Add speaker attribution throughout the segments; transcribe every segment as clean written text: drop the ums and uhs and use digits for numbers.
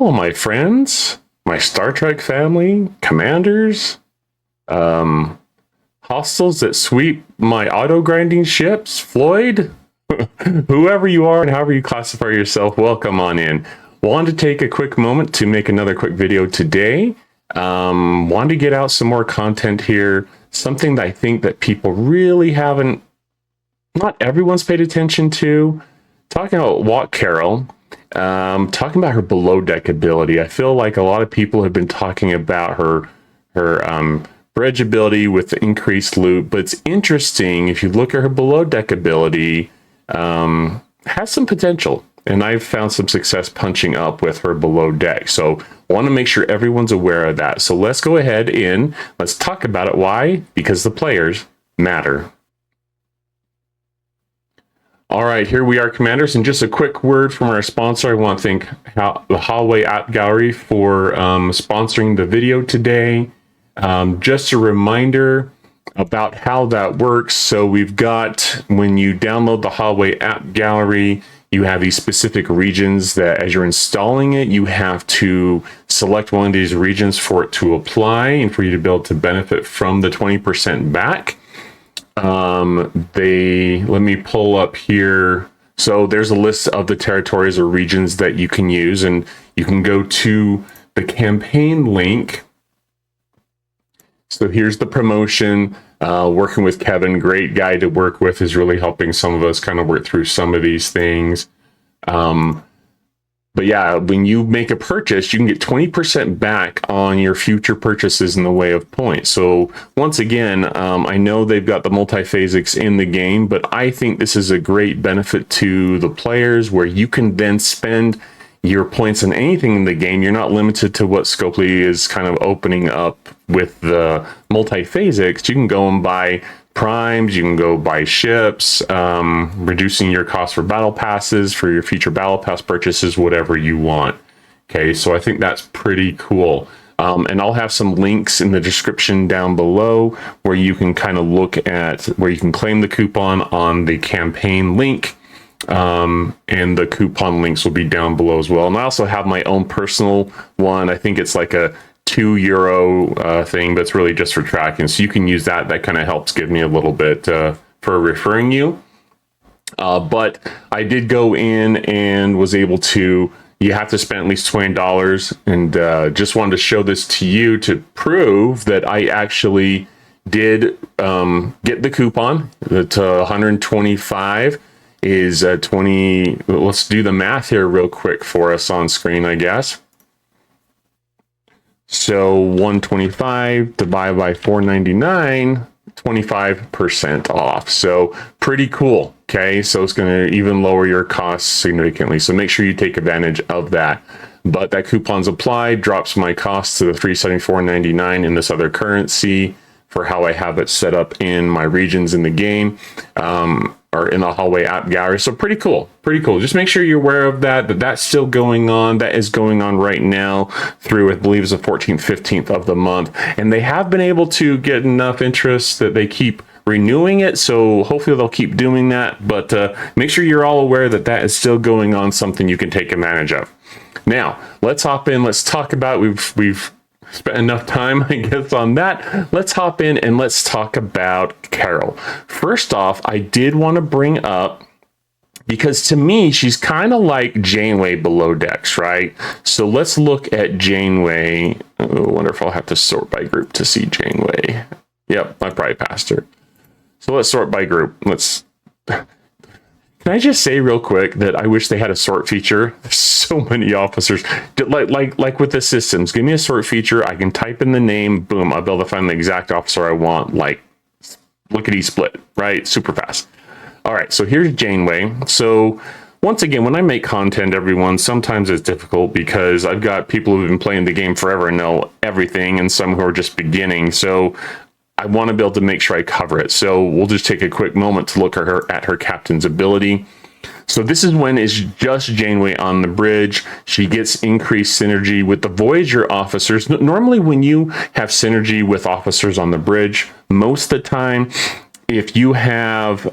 Speaker 1: Hello, my friends, my Star Trek family, commanders, hostiles that sweep my auto-grinding ships, Floyd, whoever you are and however you classify yourself, welcome on in. Wanted to take a quick moment to make another quick video today. Wanted to get out some more content here, something that I think that people really haven't, not everyone's paid attention to. Talking about WOK Carol, talking about her below deck ability. I feel like a lot of people have been talking about her bridge ability with the increased loot, but it's interesting if you look at her below deck ability, has some potential, and I've found some success punching up with her below deck. So I want to make sure everyone's aware of that. So let's go ahead and let's talk about it. Why? Because the players matter. All right, here we are, commanders, and just a quick word from our sponsor. I want to thank the Hallway AppGallery for sponsoring the video today. Just a reminder about how that works. So we've got, when you download the Hallway AppGallery, you have these specific regions that as you're installing it, you have to select one of these regions for it to apply and for you to be able to benefit from the 20% back. Let me pull up here. So there's a list of the territories or regions that you can use, and you can go to the campaign link. So here's the promotion, working with Kevin, great guy to work with, is really helping some of us kind of work through some of these things. But yeah, when you make a purchase, you can get 20% back on your future purchases in the way of points. So once again, I know they've got the multi-phasics in the game, but I think this is a great benefit to the players where you can then spend your points on anything in the game. You're not limited to what Scopely is kind of opening up with the multi-phasics. You can go and buy primes, you can go buy ships, reducing your cost for battle passes, for your future battle pass purchases, whatever you want. Okay, so I think that's pretty cool. And I'll have some links in the description down below where you can kind of look at where you can claim the coupon on the campaign link. And the coupon links will be down below as well. And I also have my own personal one. I think it's like a €2 thing, but it's really just for tracking. So you can use that. That kind of helps give me a little bit for referring you. But I did go in and was able to, you have to spend at least $20, and just wanted to show this to you to prove that I actually did get the coupon. That 125 is 20. Let's do the math here real quick for us on screen, I guess. So 125 divided by 499, 25% off. So pretty cool. Okay, so it's going to even lower your costs significantly. So make sure you take advantage of that. But that coupon's applied, drops my cost to the $374.99 in this other currency for how I have it set up in my regions in the game. Or in the Hallway AppGallery. So pretty cool, pretty cool. Just make sure you're aware of that, that's still going on. That is going on right now through, I believe, it's the 14th, 15th of the month. And they have been able to get enough interest that they keep renewing it. So hopefully they'll keep doing that. But make sure you're all aware that that is still going on, something you can take advantage of. Now, let's hop in. Let's talk about, we've spent enough time, I guess, on that. Let's hop in and let's talk about Carol. First off, I did want to bring up, because to me, she's kind of like Janeway below decks, right? So let's look at Janeway. Oh, I wonder if I'll have to sort by group to see Janeway. Yep, I probably passed her. So let's sort by group. Can I just say real quick that I wish they had a sort feature? There's so many officers. Like with the systems, give me a sort feature. I can type in the name, boom, I'll be able to find the exact officer I want, like lickety split, right? Super fast. All right, so here's Janeway. So once again, when I make content, everyone, sometimes it's difficult because I've got people who've been playing the game forever and know everything, and some who are just beginning. So I want to be able to make sure I cover it. So we'll just take a quick moment to look at her captain's ability. So this is when it's just Janeway on the bridge. She gets increased synergy with the Voyager officers. Normally when you have synergy with officers on the bridge, most of the time, if you have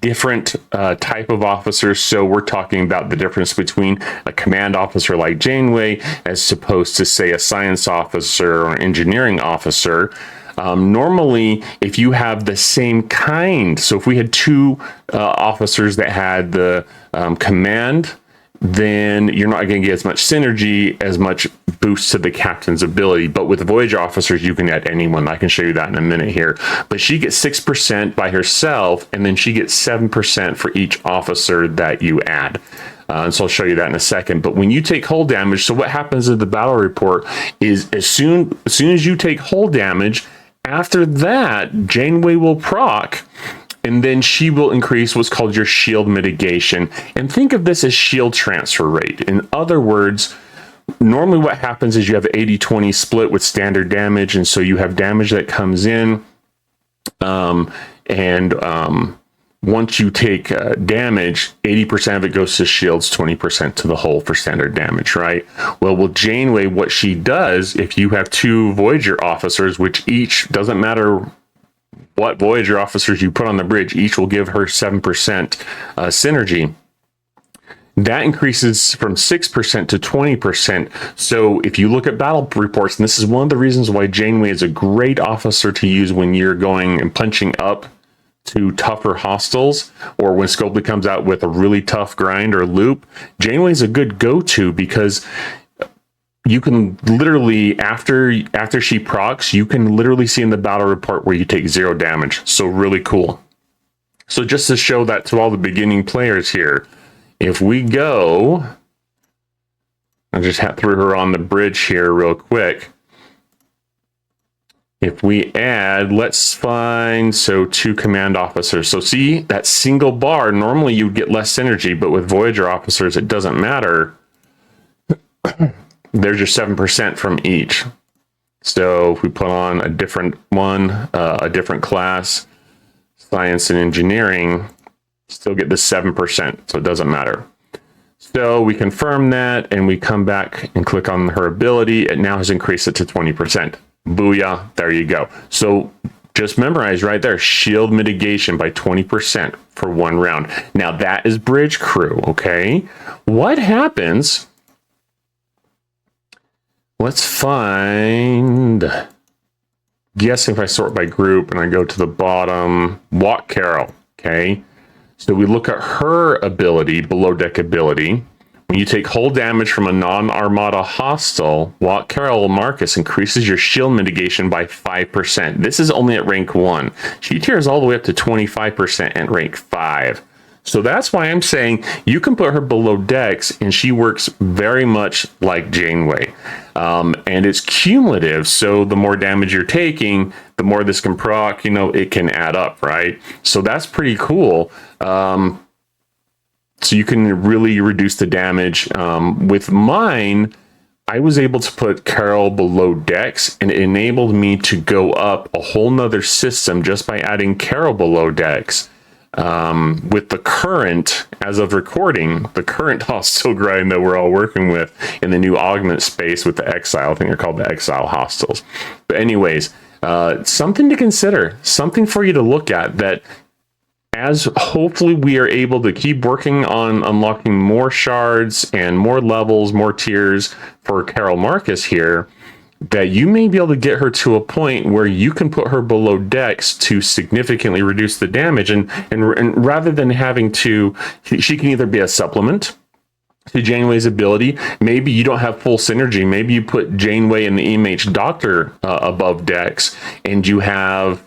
Speaker 1: different type of officers. So we're talking about the difference between a command officer like Janeway as opposed to, say, a science officer or engineering officer. Normally, if you have the same kind, so if we had two officers that had the command, then you're not going to get as much synergy, as much boost to the captain's ability. But with the Voyager officers, you can add anyone. I can show you that in a minute here. But she gets 6% by herself, and then she gets 7% for each officer that you add. And so I'll show you that in a second. But when you take hull damage, so what happens in the battle report is as soon as you take hull damage, after that, Janeway will proc, and then she will increase what's called your shield mitigation. And think of this as shield transfer rate. In other words, normally what happens is you have 80-20 split with standard damage, and so you have damage that comes in, once you take damage, 80% of it goes to shields, 20% to the hull for standard damage, right? Well, with Janeway, what she does, if you have two Voyager officers, which each, doesn't matter what Voyager officers you put on the bridge, each will give her 7% synergy. That increases from 6% to 20%. So if you look at battle reports, and this is one of the reasons why Janeway is a great officer to use when you're going and punching up to tougher hostiles, or when Scopely comes out with a really tough grind or loop, Janeway is a good go-to because you can literally, after she procs, you can literally see in the battle report where you take 0 damage. So really cool. So just to show that to all the beginning players here, if we go, I just threw her on the bridge here real quick. If we add, let's find, so 2 command officers. So see, that single bar, normally you'd get less synergy, but with Voyager officers, it doesn't matter. There's your 7% from each. So if we put on a different one, a different class, science and engineering, still get the 7%, so it doesn't matter. So we confirm that, and we come back and click on her ability. It now has increased it to 20%. Booyah, there you go. So just memorize right there, shield mitigation by 20% for 1 round. Now that is bridge crew, okay? What happens? Let's find, guess if I sort by group and I go to the bottom, WOK Carol, okay? So we look at her ability, below deck ability. When you take hull damage from a non-Armada hostile, WOK Carol Marcus increases your shield mitigation by 5%. This is only at rank 1. She tiers all the way up to 25% at rank 5. So that's why I'm saying you can put her below decks, and she works very much like Janeway. And it's cumulative, so the more damage you're taking, the more this can proc, it can add up, right? So that's pretty cool. So you can really reduce the damage. With mine, I was able to put Carol below decks, and it enabled me to go up a whole nother system just by adding Carol below decks. With the current, as of recording, the current hostile grind that we're all working with in the new augment space with the Exile, I think they're called the Exile hostiles. But anyways, something to consider, something for you to look at, that as hopefully we are able to keep working on unlocking more shards and more levels, more tiers for Carol Marcus here, that you may be able to get her to a point where you can put her below decks to significantly reduce the damage. And rather than having to, she can either be a supplement to Janeway's ability. Maybe you don't have full synergy. Maybe you put Janeway and the EMH Doctor above decks, and you have,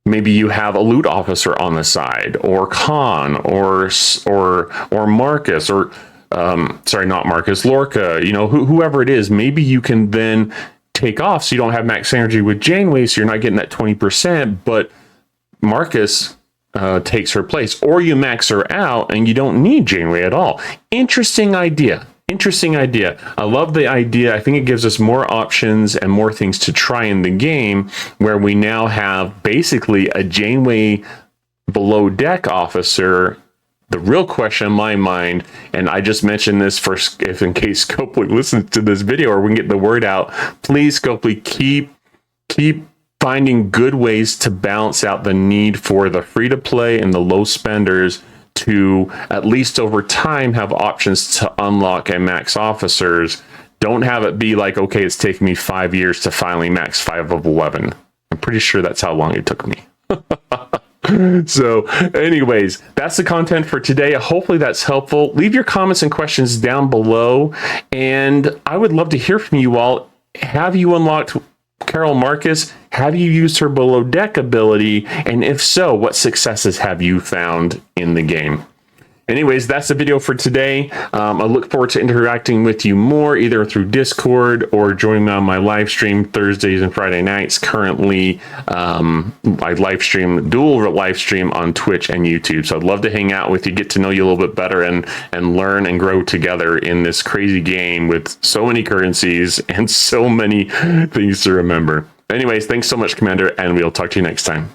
Speaker 1: maybe you have a loot officer on the side, or Khan, or Marcus, or sorry, not Marcus, Lorca, whoever it is. Maybe you can then take off so you don't have max synergy with Janeway, so you're not getting that 20%, but Marcus takes her place, or you max her out and you don't need Janeway at all. Interesting idea. I love the idea. I think it gives us more options and more things to try in the game, where we now have basically a Janeway below deck officer. The real question in my mind, and I just mentioned this if in case Scopely listens to this video, or we can get the word out, please, Scopely, keep finding good ways to balance out the need for the free to play and the low spenders to, at least over time, have options to unlock and max officers. Don't have it be like, okay, it's taking me 5 years to finally max 5 of 11. I'm pretty sure that's how long it took me. So anyways, that's the content for today. Hopefully that's helpful. Leave your comments and questions down below, and I would love to hear from you all. Have you unlocked Carol Marcus? Have you used her below deck ability? And if so, what successes have you found in the game? Anyways, that's the video for today. I look forward to interacting with you more, either through Discord or joining me on my live stream Thursdays and Friday nights. Currently, I live stream, dual live stream on Twitch and YouTube. So I'd love to hang out with you, get to know you a little bit better, and learn and grow together in this crazy game with so many currencies and so many things to remember. Anyways, thanks so much, Commander, and we'll talk to you next time.